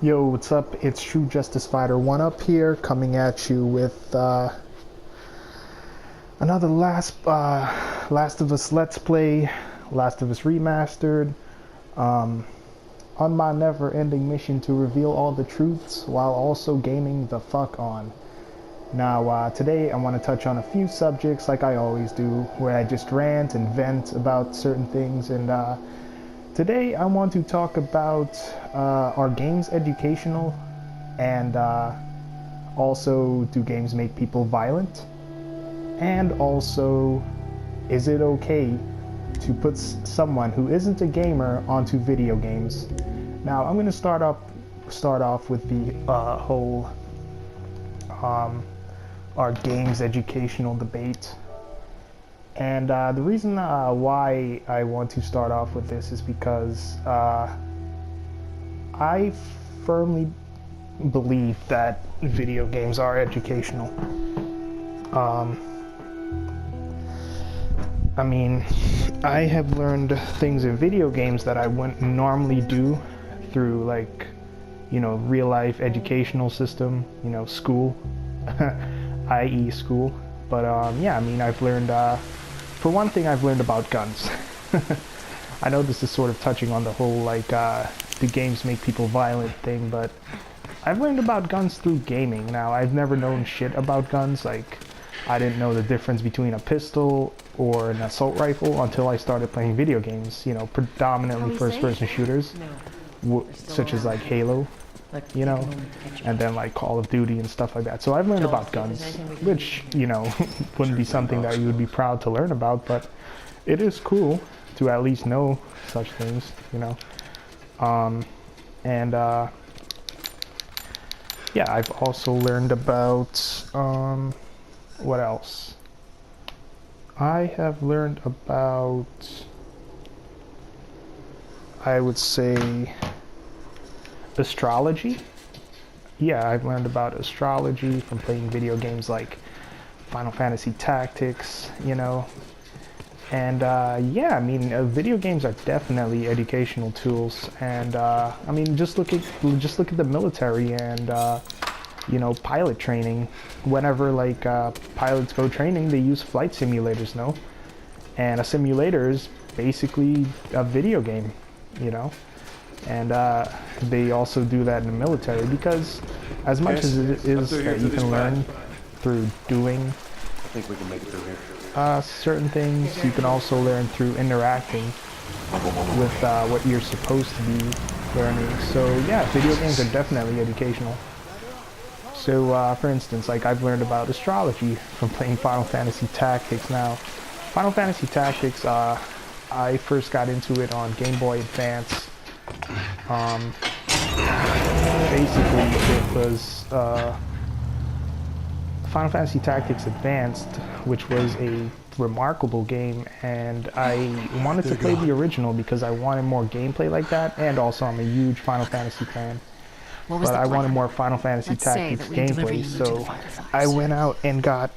Yo, what's up? It's True Justice Fighter 1 up here, coming at you with another Last of Us Let's Play, Last of Us Remastered, on my never-ending mission to reveal all the truths while also gaming the fuck on. Now, today I want to touch on a few subjects like I always do, where I just rant and vent about certain things, and today I want to talk about are games educational, and also, do games make people violent? And also, is it okay to put someone who isn't a gamer onto video games? Now, I'm going to start off with the whole our games educational debate. And the reason why I want to start off with this is because I firmly believe that video games are educational. I mean, I have learned things in video games that I wouldn't normally do through, like, real life educational system, school, i.e. school. But yeah, I mean, I've learned, for one thing, I've learned about guns. I know this is sort of touching on the whole, like, do games make people violent thing, but I've learned about guns through gaming. Now, I've never known shit about guns. Like, I didn't know the difference between a pistol or an assault rifle until I started playing video games, predominantly first-person shooters, such as, like, Halo, and then, like, Call of Duty and stuff like that. So I've learned about guns, which, wouldn't be something that you would be proud to learn about, but it is cool to at least know such things, and yeah, I've also learned about what else? I have learned about, I would say, astrology. Yeah, I've learned about astrology from playing video games like Final Fantasy Tactics, and yeah, I mean, video games are definitely educational tools, and I mean, just look at the military and pilot training. Whenever, like, pilots go training, they use flight simulators, no? And a simulator is basically a video game, and they also do that in the military, because as much as it is that you can learn through doing, I think we can make it through here. certain things, you can also learn through interacting with what you're supposed to be learning. So yeah, video games are definitely educational. So for instance, like, I've learned about astrology from playing Final Fantasy Tactics. Now, Final Fantasy Tactics, I first got into it on Game Boy Advance. Basically, it was Final Fantasy Tactics Advanced, which was a remarkable game, and I wanted to play the original because I wanted more gameplay like that, and also I'm a huge Final Fantasy fan. But I wanted more Final Fantasy Tactics gameplay, so I went out and got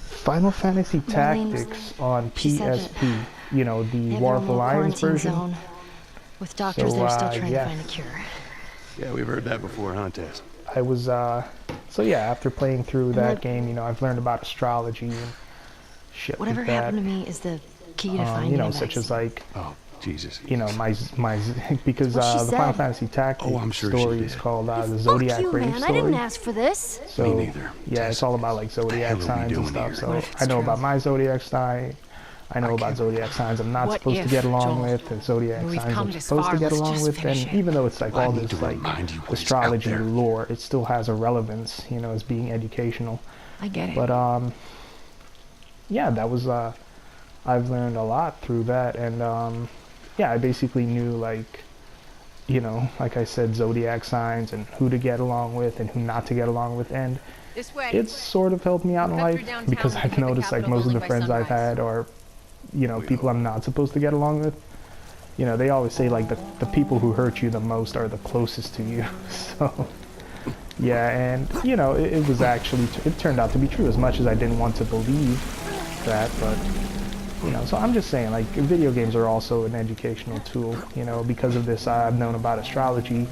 Final Fantasy Tactics on PSP, the War of Alliance version. With doctors that are still trying yeah. to find a cure. Yeah, we've heard that before, huh, Tess? I was, so yeah, after playing through that game, I've learned about astrology and shit Whatever like that. happened to me is the key to finding a such as, like, Oh, Jesus. my because the Final Fantasy Tactics I'm sure story she is did. called the Zodiac you, Rave man. story. I didn't ask for this. So, Me neither. yeah, Tess, it's all about, like, zodiac what the hell are we signs and doing stuff. here? So What if it's I know true? about my zodiac sign. I know about zodiac signs I'm not What supposed to if, get along Joel? with, and zodiac We've signs come I'm this supposed far, to get let's along just with. finish And it. even though it's like Well, I all need this to like remind you what's astrology out there. lore, it still has a relevance, as being educational. I get it. But yeah, that was I've learned a lot through that, and yeah, I basically knew, like, like I said, zodiac signs and who to get along with and who not to get along with, and This way. it's sort of helped me out in Cut through life downtown because and I've hit the noticed, like, Capitol most of the building by friends I've sunrise. had are, people I'm not supposed to get along with. They always say, like, the people who hurt you the most are the closest to you. So yeah, and it was actually, it turned out to be true, as much as I didn't want to believe that. But so I'm just saying, like, video games are also an educational tool. Because of this, I've known about astrology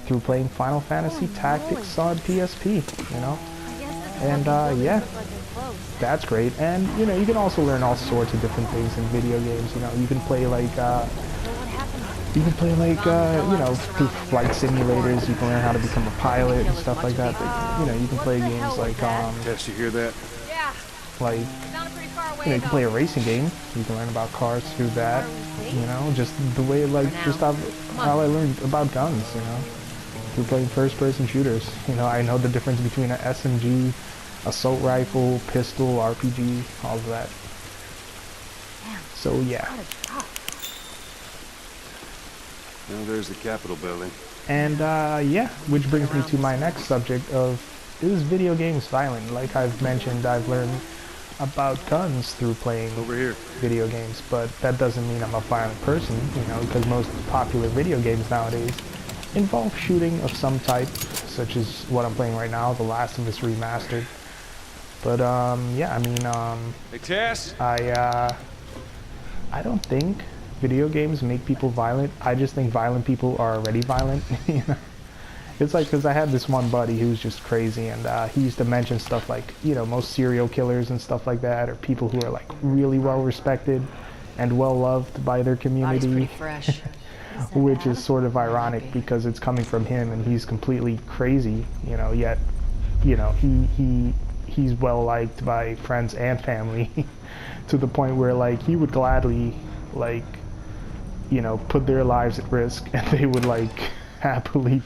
through playing Final Fantasy Tactics on PSP, you know? And yeah, that's great. And you know, you can also learn all sorts of different things in video games. You know, you can play like you know, through flight simulators. You can learn how to become a pilot and stuff like that. But, you know, you can play games like Yes, you hear that? like, you know, you can play a racing game. You can learn about cars through that. You know, just the way, like, just how I learned about guns. You know, through playing first-person shooters. You know, I know the difference between an SMG, assault rifle, pistol, RPG, all of that. So yeah. Now there's the Capitol building. And yeah, which brings me to my next subject of, is video games violent? Like I've mentioned, I've learned about guns through playing Over here. video games, but that doesn't mean I'm a violent person, you know, because most popular video games nowadays involve shooting of some type, such as what I'm playing right now, The Last of Us Remastered. But yeah, I mean, Hey, Tess? I don't think video games make people violent. I just think violent people are already violent. You know, it's like, because I had this one buddy who's just crazy, and he used to mention stuff like, you know, most serial killers and stuff like that, or people who are like really well respected and well loved by their community, which is sort of ironic because it's coming from him and he's completely crazy, you know, yet, you know, he's well liked by friends and family to the point where like he would gladly, like, you know, put their lives at risk, and they would like happily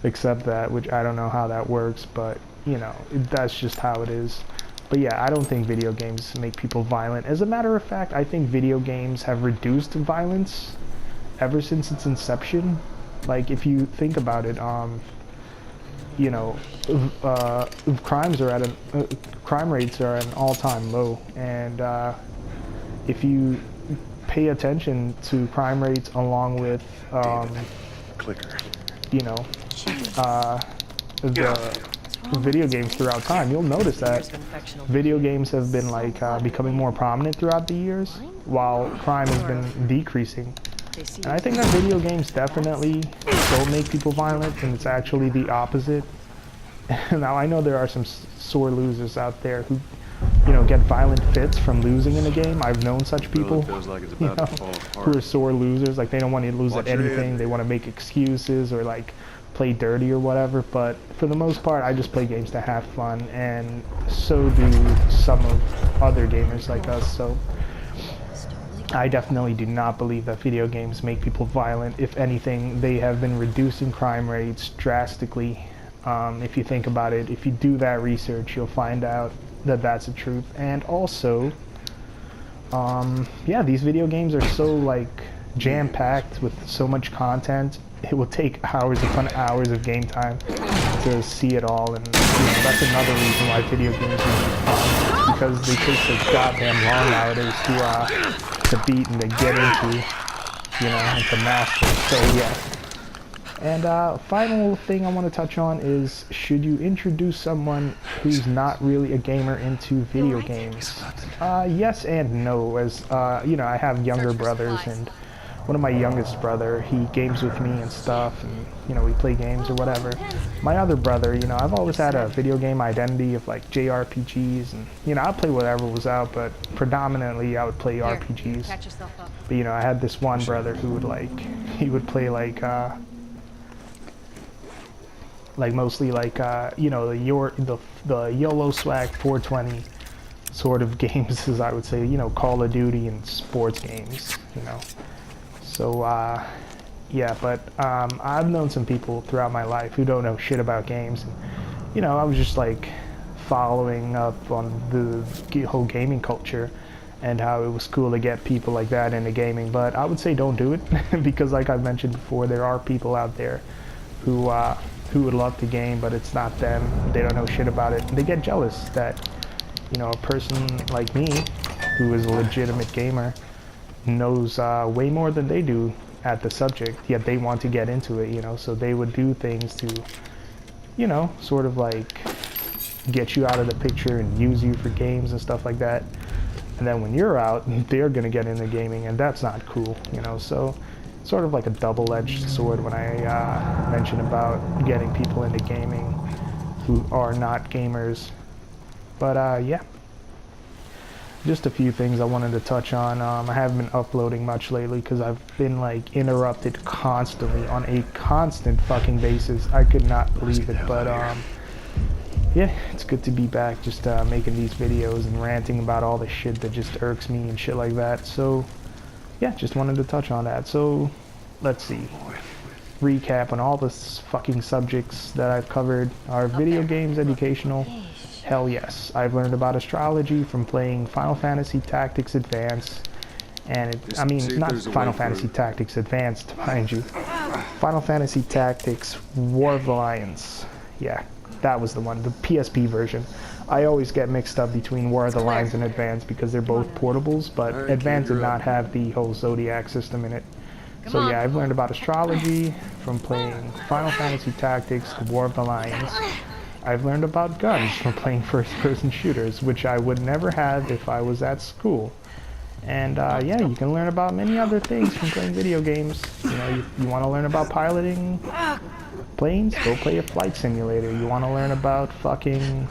accept that, which I don't know how that works, but you know, that's just how it is. But yeah, I don't think video games make people violent. As a matter of fact, I think video games have reduced violence ever since its inception. Like, if you think about it, you know, crime rates are at an all-time low, and if you pay attention to crime rates along with Clicker. you know, the video games throughout time, you'll notice that video games have been like becoming more prominent throughout the years, while crime has been decreasing. And I think that video games definitely don't make people violent, and it's actually the opposite. Now, I know there are some sore losers out there who, you know, get violent fits from losing in a game. I've known such people, Feels like it's you about know, to fall apart. who are sore losers. Like, they don't want to lose Watch at your anything. head. They want to make excuses or like play dirty or whatever. But for the most part, I just play games to have fun, and so do some of other gamers like us. So I definitely do not believe that video games make people violent. If anything, they have been reducing crime rates drastically. If you think about it, if you do that research, you'll find out that that's the truth. And also, yeah, these video games are so like jam-packed with so much content. It will take hours upon hours of game time to see it all, and you know, that's another reason why video games are fun, because they take so goddamn long nowadays to beat and to get into, you know, and to master. So yeah. And final thing I want to touch on is, should you introduce someone who's not really a gamer into video games? Yes and no. As you know, I have younger brothers, and one of my youngest brother, he games with me and stuff, and you know, we play games or whatever. My other brother, you know, I've always had a video game identity of like JRPGs, and you know, I'd play whatever was out, but predominantly I would play RPGs. But you know, I had this one brother who would like, he would play like mostly like you know, the YOLO swag 420 sort of games, as I would say, you know, Call of Duty and sports games, you know. So yeah, but I've known some people throughout my life who don't know shit about games, and you know, I was just like following up on the whole gaming culture and how it was cool to get people like that into gaming. But I would say don't do it because, like I've mentioned before, there are people out there who would love to game, but it's not them. They don't know shit about it. They get jealous that, you know, a person like me, who is a legitimate gamer, knows way more than they do at the subject, yet they want to get into it, you know, so they would do things to, you know, sort of like get you out of the picture and use you for games and stuff like that. And then when you're out, they're gonna get into gaming, and that's not cool, you know. So sort of like a double-edged sword when I mention about getting people into gaming who are not gamers. But yeah, just a few things I wanted to touch on. I haven't been uploading much lately because I've been like interrupted constantly on a constant fucking basis. I could not believe it, but yeah, it's good to be back, just making these videos and ranting about all the shit that just irks me and shit like that. So yeah, just wanted to touch on that. So let's see, recap on all the fucking subjects that I've covered. Are video games educational? Hell yes. I've learned about astrology from playing Final Fantasy Tactics Advance, and I mean, not Final Fantasy Tactics Advanced, mind you. Final Fantasy Tactics War of the Lions. Yeah, that was the one, the PSP version. I always get mixed up between War of the Lions and Advance because they're both portables, but Advance did not have the whole Zodiac system in it. So yeah, I've learned about astrology from playing Final Fantasy Tactics War of the Lions. I've learned about guns from playing first-person shooters, which I would never have if I was at school. And yeah, you can learn about many other things from playing video games. You know, you want to learn about piloting planes? Go play a flight simulator. You want to learn about fucking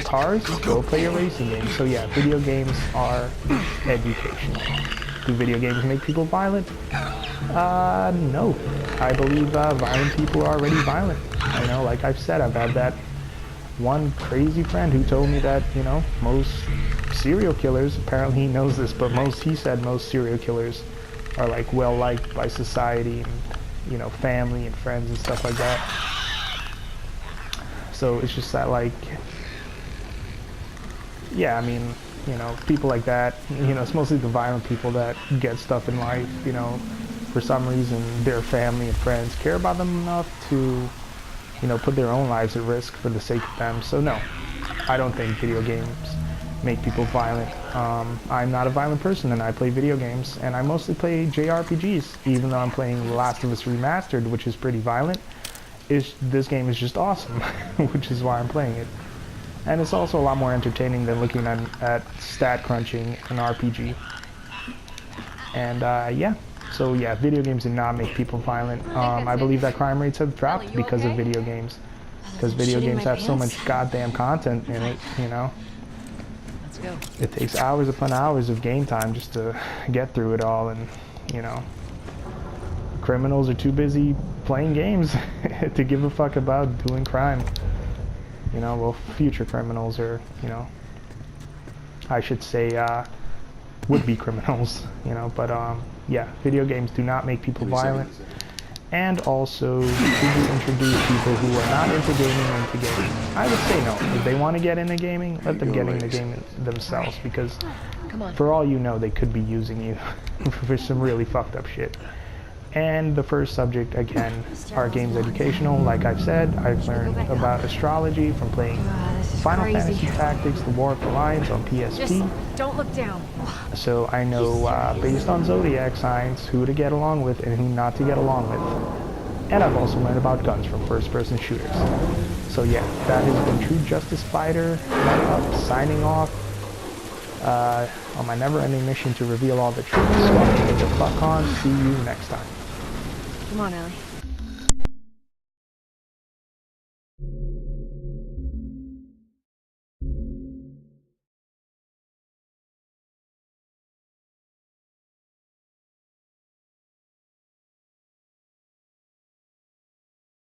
cars? Go play a racing game. So yeah, video games are educational. Do video games make people violent? No. I believe violent people are already violent. I know, like I've said, I've had that one crazy friend who told me that, you know, most serial killers, apparently he knows this, but he said most serial killers are like well liked by society and, you know, family and friends and stuff like that. So it's just that, like, yeah, I mean, you know, people like that, you know, it's mostly the violent people that get stuff in life, you know, for some reason their family and friends care about them enough to, you know, put their own lives at risk for the sake of them. So no, I don't think video games make people violent. I'm not a violent person and I play video games, and I mostly play JRPGs, even though I'm playing Last of Us Remastered, which is pretty violent. This game is just awesome, which is why I'm playing it. And it's also a lot more entertaining than looking at stat crunching an RPG. And yeah, so yeah, video games do not make people violent. I believe that crime rates have dropped because of video games. Because video games have so much goddamn content in it, you know. Let's go. It takes hours upon hours of game time just to get through it all, and, you know, criminals are too busy playing games to give a fuck about doing crime. You know, well, future criminals are, you know, I should say, would-be criminals, you know, but, yeah, video games do not make people violent, and also, should you introduce people who are not into gaming into gaming? I would say no. If they want to get into gaming, let them get into gaming themselves, because for all you know, they could be using you for some really fucked up shit. And the first subject, again, are games educational. Like I've said, I've learned about astrology from playing Final Fantasy Tactics, The War of the Lions on PSP. Just don't look down. So I know, based on zodiac signs, who to get along with and who not to get along with. And I've also learned about guns from first-person shooters. So yeah, that has been True Justice Fighter, signing off on my never-ending mission to reveal all the truth. So I'm gonna get the fuck on. See you next time. Come on, Ellie.